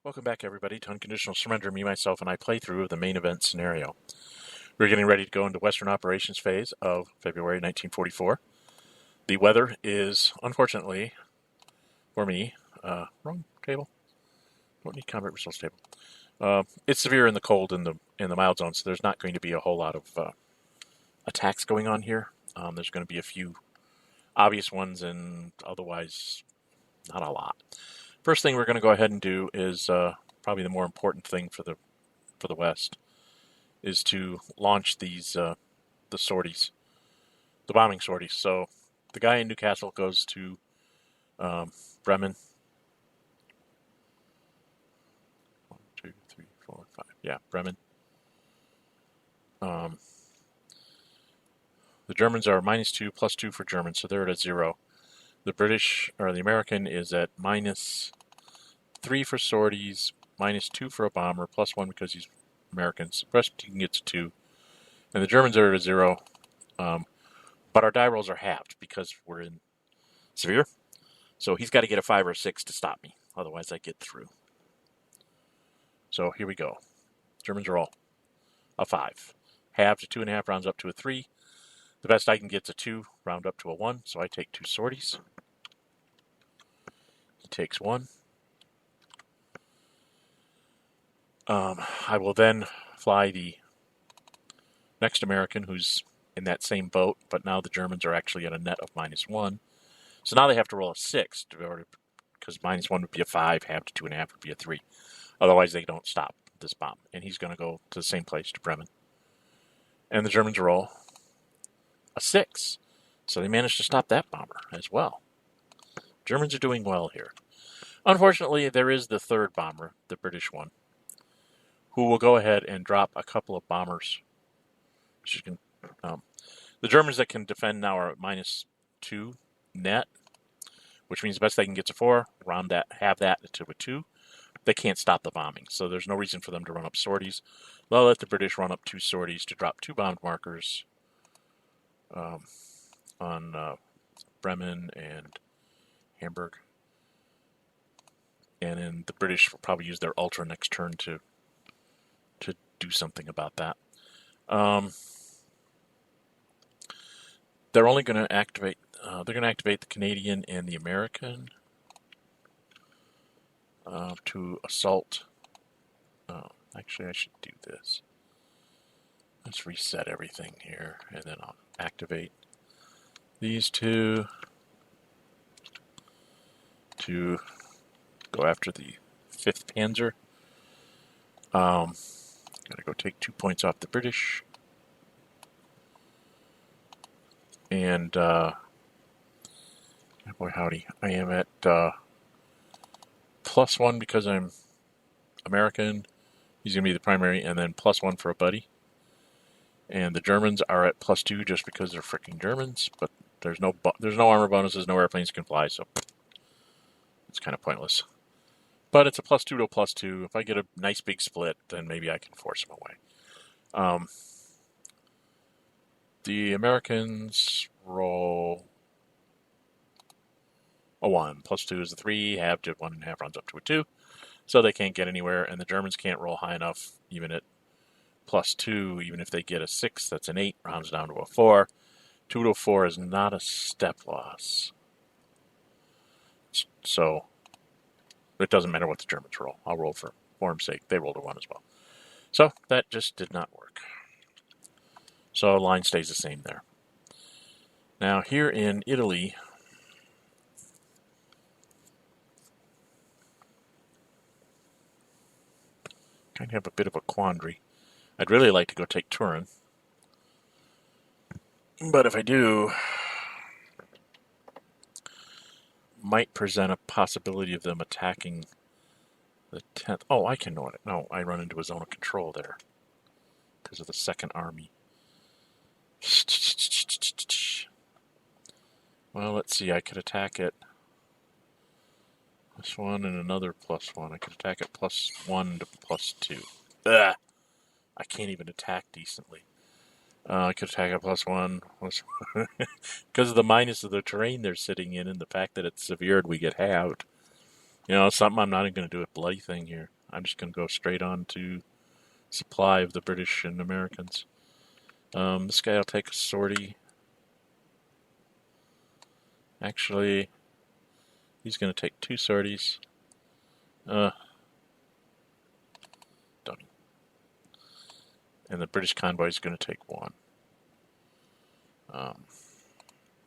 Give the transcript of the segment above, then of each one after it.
Welcome back, everybody, to Unconditional Surrender. Me, myself, and I playthrough of the main event scenario. We're getting ready to go into Western Operations phase of February 1944. The weather is, unfortunately, for me, wrong table. Don't need combat results table. It's severe in the cold and the mild zone, so there's not going to be a whole lot of attacks going on here. There's going to be a few obvious ones, and otherwise, not a lot. First thing we're going to go ahead and do is probably the more important thing for the West is to launch these the sorties, the bombing sorties. So the guy in Newcastle goes to Bremen. 1, 2, 3, 4, 5. Yeah, Bremen. The Germans are -2, +2 for Germans, so they're at a 0. The British, or the American, is at -3 for sorties, -2 for a bomber, +1 because he's American. So the rest he can get to 2. And the Germans are at a 0. But our die rolls are halved because we're in severe. So he's got to get a 5 or a 6 to stop me. Otherwise, I get through. So here we go. Germans roll a 5. Halved to 2.5, rounds up to a 3. The best I can get is a 2, round up to a 1. So I take 2 sorties. He takes 1. I will then fly the next American, who's in that same boat, but now the Germans are actually at a net of -1. So now they have to roll a 6 because -1 would be a 5, halved to 2.5 would be a 3. Otherwise, they don't stop this bomb. And he's going to go to the same place, to Bremen. And the Germans roll a 6. So they managed to stop that bomber as well. Germans are doing well here. Unfortunately, there is the third bomber, the British one, who will go ahead and drop a couple of bombers. The Germans that can defend now are at -2 net, which means the best they can get to 4, round that, have that to a 2. They can't stop the bombing, so there's no reason for them to run up sorties. They'll let the British run up 2 sorties to drop 2 bombed markers on Bremen and Hamburg. And then the British will probably use their Ultra next turn to do something about that. They're only going to activate. They're going to activate the Canadian and the American to assault. Actually, I should do this. Let's reset everything here, and then I'll activate these 2 to go after the 5th Panzer. Gotta go take 2 points off the British. And, boy howdy, I am at +1 because I'm American. He's going to be the primary, and then +1 for a buddy. And the Germans are at +2 just because they're freaking Germans, but there's no armor bonuses, no airplanes can fly, so it's kind of pointless. But it's a +2 to a +2. If I get a nice big split, then maybe I can force them away. The Americans roll a 1. +2 is a 3, halved to 1.5, rounds up to a 2. So they can't get anywhere, and the Germans can't roll high enough, even at +2. Even if they get a 6, that's an 8, rounds down to a 4. 2 to a 4 is not a step loss. So it doesn't matter what the Germans roll. I'll roll for form's sake. They rolled a 1 as well. So that just did not work. So line stays the same there. Now here in Italy, kind of have a bit of a quandary. I'd really like to go take Turin. But if I do, might present a possibility of them attacking the 10th. Oh, I can know it. No, I run into a zone of control there because of the 2nd Army. Well, let's see. I could attack it +1 and another +1. I could attack it +1 to +2. Ugh! I can't even attack decently. I could attack it +1. Because of the minus of the terrain they're sitting in and the fact that it's severed, we get halved. something, I'm not even going to do a bloody thing here. I'm just going to go straight on to supply of the British and Americans. This guy will take a sortie. Actually, he's going to take 2 sorties. Don't even. And the British convoy is going to take 1.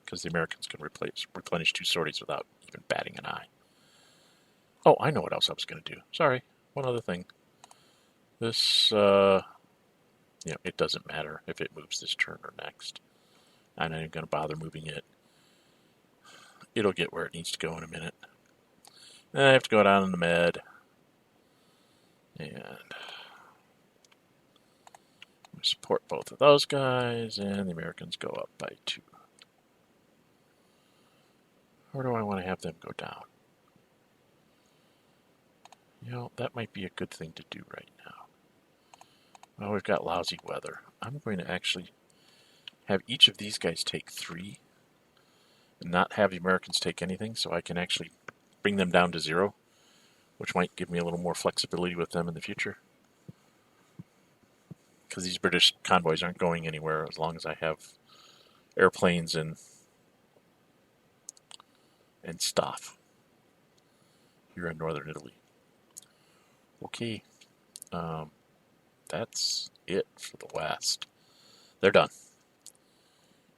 Because the Americans can replenish 2 sorties without even batting an eye. Oh, I know what else I was going to do. Sorry, one other thing. This, it doesn't matter if it moves this turn or next. I'm not even going to bother moving it. It'll get where it needs to go in a minute. And I have to go down in the med. And support both of those guys, and the Americans go up by 2. Or do I want to have them go down? That might be a good thing to do right now. Well, we've got lousy weather. I'm going to actually have each of these guys take 3 and not have the Americans take anything, so I can actually bring them down to 0, which might give me a little more flexibility with them in the future. Because these British convoys aren't going anywhere as long as I have airplanes and stuff here in northern Italy. Okay, that's it for the West. They're done.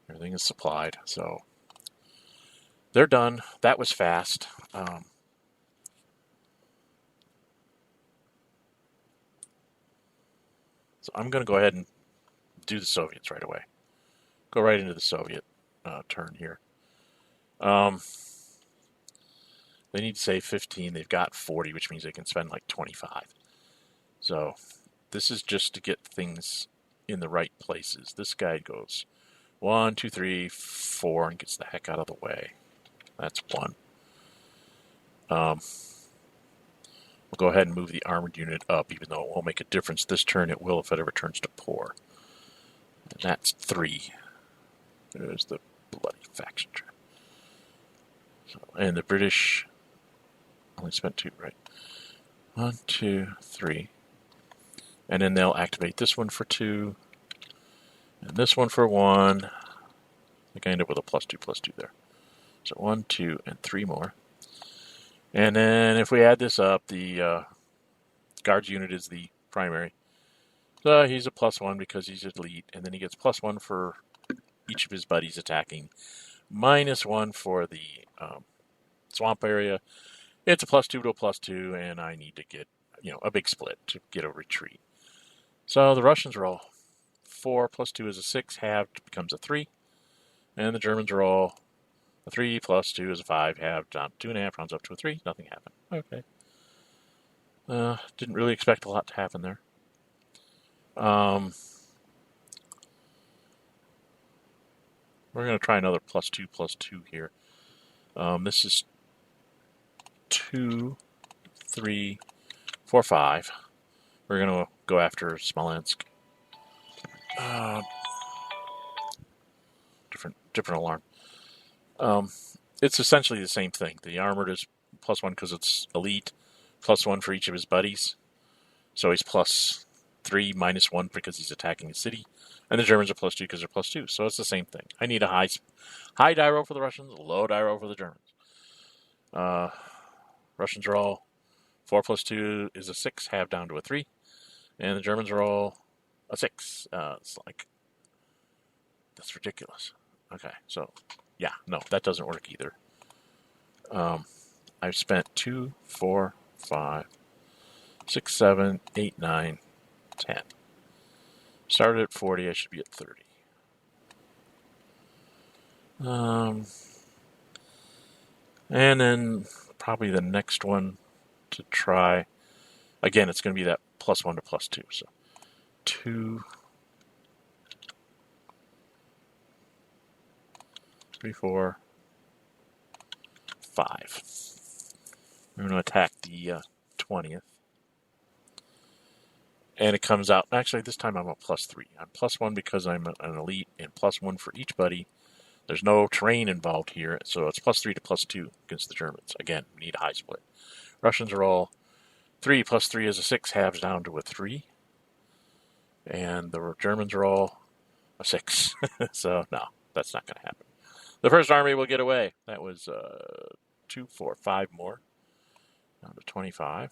Everything is supplied, so they're done. That was fast. So I'm going to go ahead and do the Soviets right away. Go right into the Soviet turn here. They need to save 15. They've got 40, which means they can spend like 25. So this is just to get things in the right places. This guy goes 1, 2, 3, 4, and gets the heck out of the way. That's 1. We'll go ahead and move the armored unit up, even though it won't make a difference this turn. It will if it ever turns to poor. And that's 3. There's the bloody faction turn. And the British only spent 2, right? 1, 2, 3. And then they'll activate this one for 2. And this one for 1. I think I end up with a +2/+2 there. So 1, 2, and 3 more. And then if we add this up, the guards unit is the primary. So he's a +1 because he's elite. And then he gets +1 for each of his buddies attacking. -1 for the swamp area. It's a +2 to a +2, and I need to get, a big split to get a retreat. So the Russians roll 4 + 2 is a 6, halved becomes a 3. And the Germans roll a 3 + 2 is a 5, halved down 2.5, rounds up to a 3. Nothing happened. Okay. Didn't really expect a lot to happen there. We're going to try another +2/+2 here. This is 2, 3, 4, 5. We're going to go after Smolensk. Different alarm. It's essentially the same thing. The armored is +1 because it's elite, +1 for each of his buddies. So he's +3 -1 because he's attacking a city. And the Germans are +2 because they're +2. So it's the same thing. I need a high die roll for the Russians, a low die roll for the Germans. Russians roll 4 + 2 is a 6, halved down to a 3. And the Germans roll a 6. It's like, that's ridiculous. Okay, so, yeah, no, that doesn't work either. I've spent 2, 4, 5, 6, 7, 8, 9, 10. Started at 40, I should be at 30. And then probably the next one to try, again, it's going to be that +1 to +2. So 2, 3, 4, 5. We're going to attack the 20th. And it comes out, actually this time I'm a +3. I'm +1 because I'm an elite, and +1 for each buddy. There's no terrain involved here, so it's +3 to +2 against the Germans. Again, we need a high split. Russians are all 3 plus 3 is a 6, halves down to a 3. And the Germans are all a 6. So, no, that's not going to happen. The first army will get away. That was 2, 4, 5 more. Down to 25.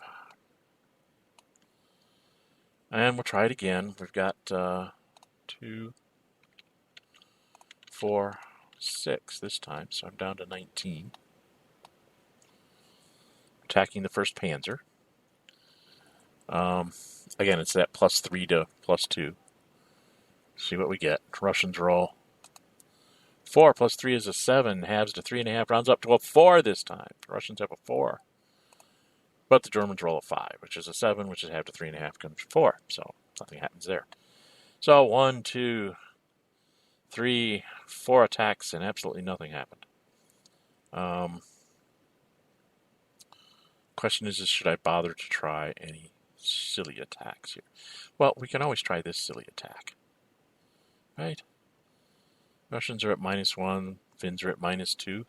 And we'll try it again. We've got 2, 4, 6 this time, so I'm down to 19. Attacking the first Panzer. Again, it's that plus 3 to plus 2. See what we get. Russians roll 4 plus 3 is a 7, halves to 3.5, rounds up to a 4 this time. The Russians have a 4. But the Germans roll a 5, which is a 7, which is half to 3.5, comes 4. So nothing happens there. So 1, 2, 3, 4 attacks, and absolutely nothing happened. Question is, should I bother to try any silly attacks here? Well, we can always try this silly attack. Right? Russians are at -1, Finns are at -2.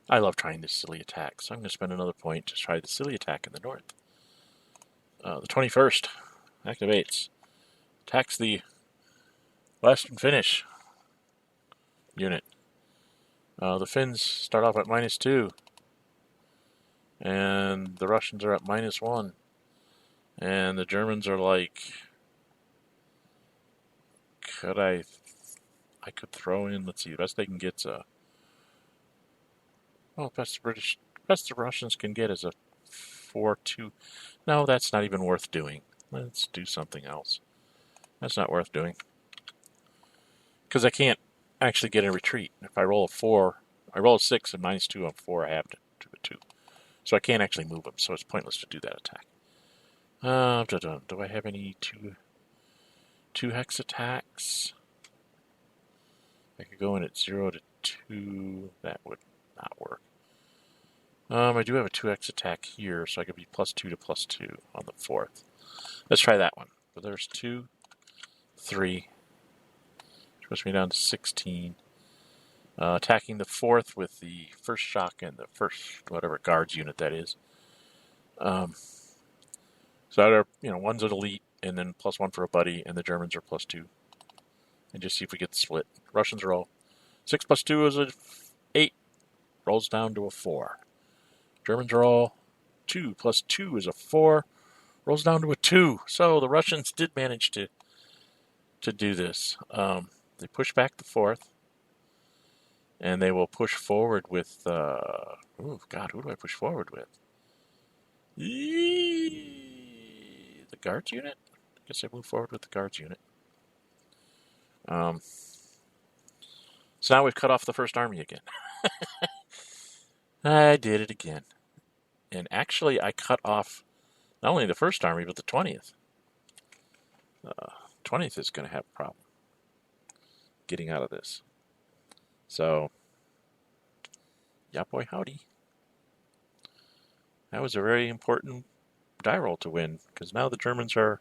I love trying this silly attack, so I'm going to spend another point to try the silly attack in the north. The 21st activates. Attacks the Western Finnish unit. The Finns start off at -2. And the Russians are at -1. And the Germans are like... I could throw in, let's see, the best they can get is a... Well, best the Russians can get is a 4-2. No, that's not even worth doing. Let's do something else. That's not worth doing. Because I can't actually get a retreat. If I roll a 4, I roll a 6 and -2 on 4, I have to do a 2. So I can't actually move them, so it's pointless to do that attack. Do I have any 2 hex attacks? I could go in at 0 to 2. That would not work. I do have a 2x attack here, so I could be +2 to +2 on the 4th. Let's try that one. So there's 2, 3. Which puts me down to 16. Attacking the 4th with the first shock and the first, whatever guards unit that is. So either, one's an elite, and then +1 for a buddy, and the Germans are +2. And just see if we get the split. Russians roll 6 + 2 is a 8. Rolls down to a 4. Germans roll 2 + 2 is a 4. Rolls down to a 2. So the Russians did manage to do this. They push back the 4th. And they will push forward with... who do I push forward with? The guards unit? I guess I move forward with the guards unit. So now we've cut off the first army again. I did it again. And actually, I cut off not only the first army, but the 20th. 20th is going to have a problem getting out of this. So, yeah, boy, howdy. That was a very important die roll to win, because now the Germans are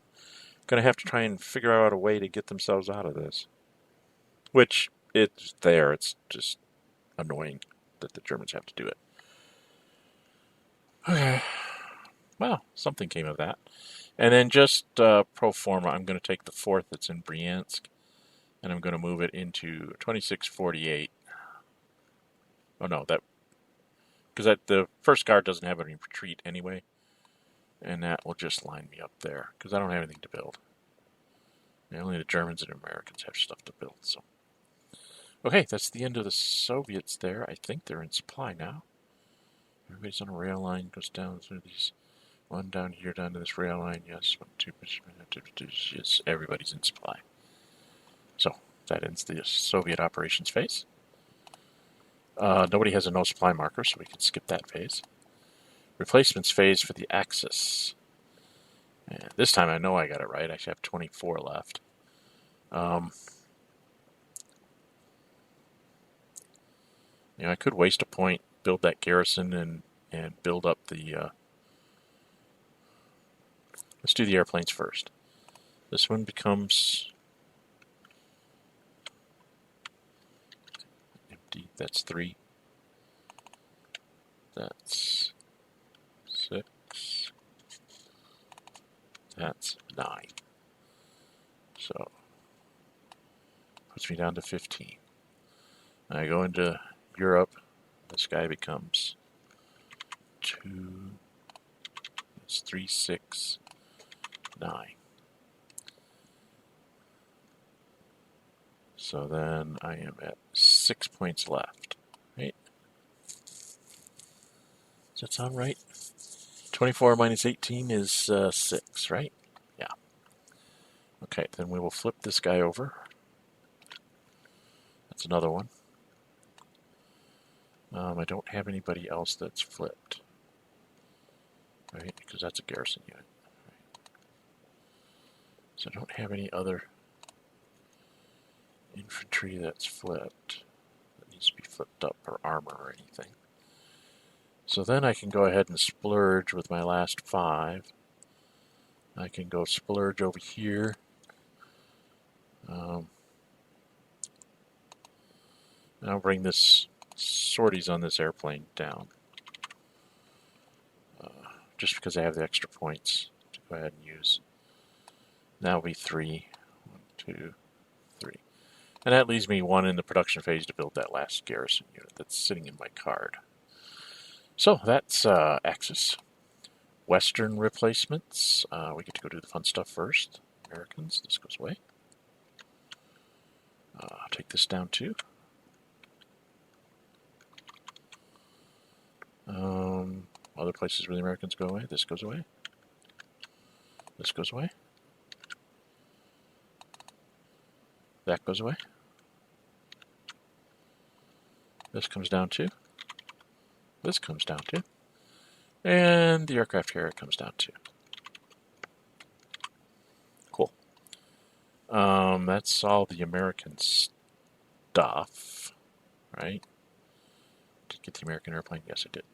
going to have to try and figure out a way to get themselves out of this. Which, it's there. It's just annoying that the Germans have to do it. Okay. Well, something came of that. And then just pro forma, I'm going to take the 4th that's in Bryansk, and I'm going to move it into 2648. Oh, no, because the first guard doesn't have any retreat anyway. And that will just line me up there, because I don't have anything to build. And only the Germans and Americans have stuff to build. So, okay, that's the end of the Soviets there. I think they're in supply now. Everybody's on a rail line, goes down through these. One down here, down to this rail line. Yes, 1, 2, yes, everybody's in supply. So, that ends the Soviet operations phase. Nobody has a no supply marker, so we can skip that phase. Replacements phase for the Axis. And this time I know I got it right. I actually have 24 left. I could waste a point, build that garrison, and build up the... let's do the airplanes first. This one becomes... empty. That's 3. That's That's 9. So, puts me down to 15. I go into Europe. This guy becomes 2. It's 3, 6, 9. So then I am at 6 points left, right? Does that sound right? 24 minus 18 is 6, right? Yeah. Okay, then we will flip this guy over. That's another one. I don't have anybody else that's flipped, right? Because that's a garrison unit. Right? So I don't have any other infantry that's flipped. That needs to be flipped up, or armor or anything. So then I can go ahead and splurge with my last 5. I can go splurge over here. I'll bring this sorties on this airplane down. Just because I have the extra points to go ahead and use. That'll be 3. 1, 2, 3. And that leaves me 1 in the production phase to build that last garrison unit that's sitting in my card. So that's Axis. Western replacements. We get to go do the fun stuff first. Americans, this goes away. Take this down too. Other places where the Americans go away. This goes away. This goes away. That goes away. This comes down too. This comes down too. And the aircraft carrier comes down too. Cool. That's all the American stuff, right? Did I get the American airplane? Yes, I did.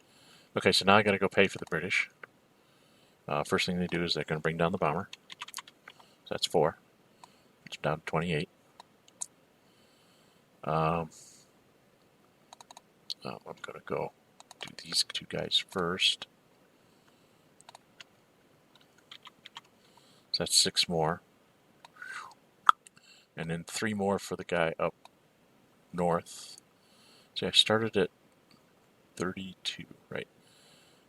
Okay, so now I got to go pay for the British. First thing they do is they're going to bring down the bomber. So that's 4. It's down to 28. I'm going to go do these 2 guys first. So that's 6 more. And then 3 more for the guy up north. See, I started at 32, right?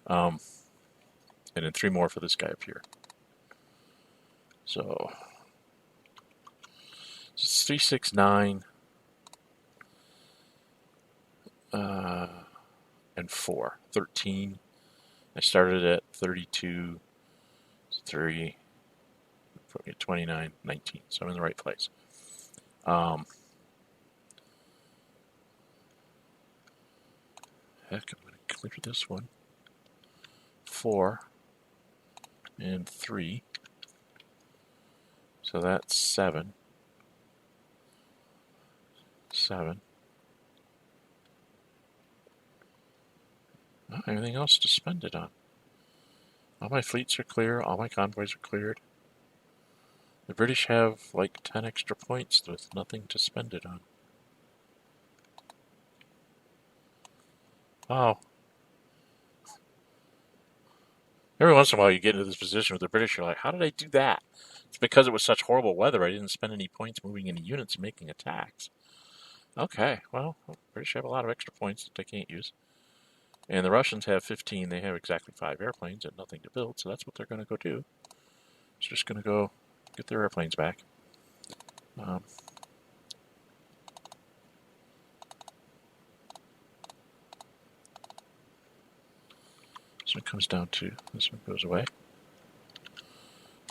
And then 3 more for this guy up here. So it's 3, 6, 9, and 4. 13. I started at 32, 3, 29, 19. So I'm in the right place. Heck, I'm going to clear this one. 4 and 3. So that's 7. 7. Oh, everything else to spend it on. All my fleets are clear. All my convoys are cleared. The British have like 10 extra points with nothing to spend it on. Wow. Every once in a while you get into this position with the British, you're like, how did I do that? It's because it was such horrible weather, I didn't spend any points moving any units and making attacks. Okay, well, the British have a lot of extra points that they can't use. And the Russians have 15. They have exactly 5 airplanes and nothing to build, so that's what they're going to go do. It's just going to go get their airplanes back. This one comes down to, this one goes away.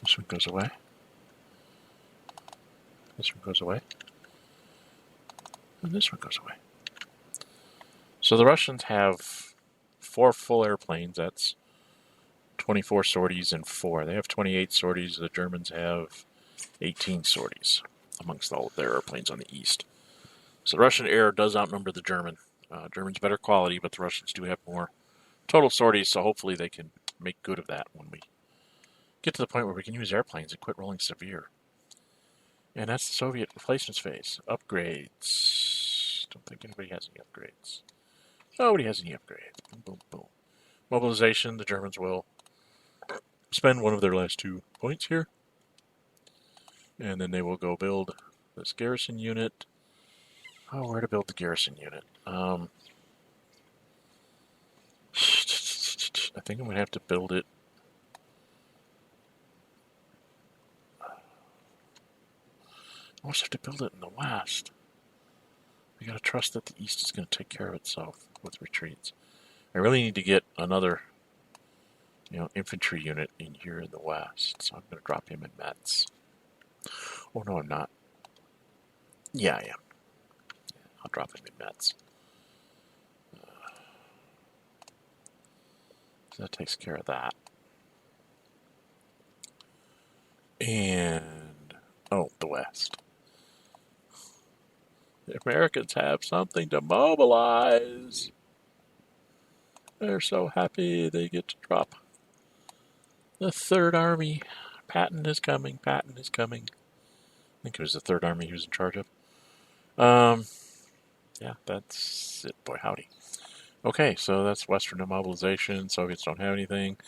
This one goes away. This one goes away. And this one goes away. So the Russians have 4 full airplanes. That's 24 sorties and 4. They have 28 sorties. The Germans have 18 sorties amongst all of their airplanes on the east. So the Russian air does outnumber the German. German's better quality, but the Russians do have more total sorties, so hopefully they can make good of that when we get to the point where we can use airplanes and quit rolling severe. And that's the Soviet replacements phase. Upgrades. Don't think anybody has any upgrades. Nobody has any upgrades. Boom, boom, boom. Mobilization, the Germans will spend one of their last 2 points here. And then they will go build this garrison unit. Oh, where to build the garrison unit? I think I'm going to have to build it. I almost have to build it in the west. We got to trust that the east is going to take care of itself with retreats. I really need to get another, infantry unit in here in the west. So I'm going to drop him in Metz. Oh, no, I'm not. Yeah, I am. I'll drop him in Metz. So that takes care of that. And, the west. The Americans have something to mobilize. They're so happy they get to drop the Third Army. Patton is coming. Patton is coming. I think it was the Third Army he was in charge of. Yeah, that's it. Boy, howdy. Okay, so that's Western demobilization. Soviets don't have anything.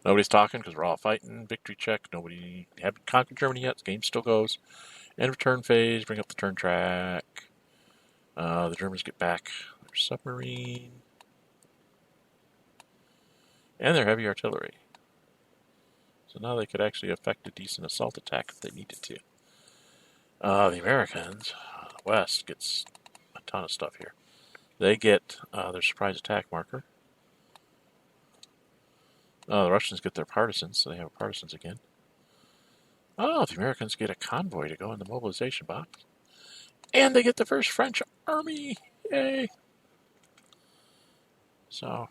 Nobody's talking because we're all fighting. Victory check. Nobody haven't conquered Germany yet. The game still goes. End of turn phase. Bring up the turn track. The Germans get back their submarine. And their heavy artillery. So now they could actually effect a decent assault attack if they needed to. The Americans, the West, gets a ton of stuff here. They get their surprise attack marker. The Russians get their partisans, so they have partisans again. The Americans get a convoy to go in the mobilization box. And they get the first French army. Yay! So,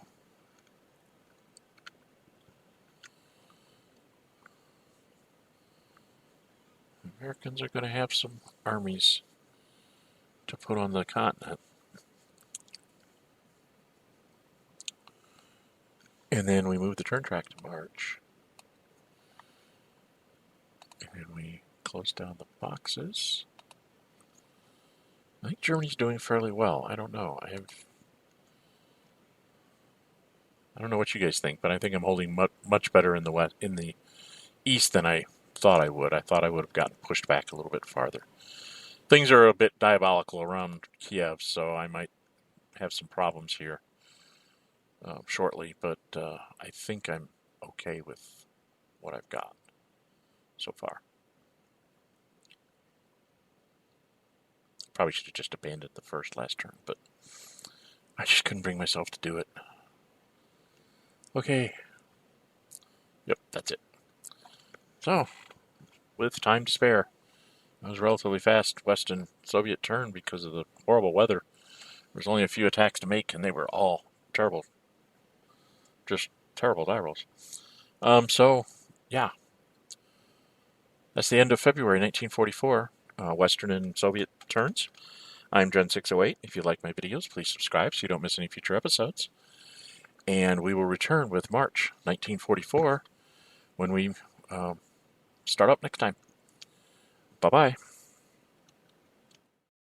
Americans are going to have some armies to put on the continent. And then we move the turn track to March. And then we close down the boxes. I think Germany's doing fairly well. I don't know. I don't know what you guys think, but I think I'm holding much better in the east than I thought I would. I thought I would have gotten pushed back a little bit farther. Things are a bit diabolical around Kiev, so I might have some problems here shortly, but I think I'm okay with what I've got so far. Probably should have just abandoned the last turn, but I just couldn't bring myself to do it. Okay. Yep, that's it. So, with time to spare, it was a relatively fast Western Soviet turn because of the horrible weather. There was only a few attacks to make, and they were all terrible. Just terrible die rolls. So, yeah. That's the end of February 1944, Western and Soviet turns. I'm Gen608. If you like my videos, please subscribe so you don't miss any future episodes. And we will return with March 1944 when we start up next time. Bye-bye.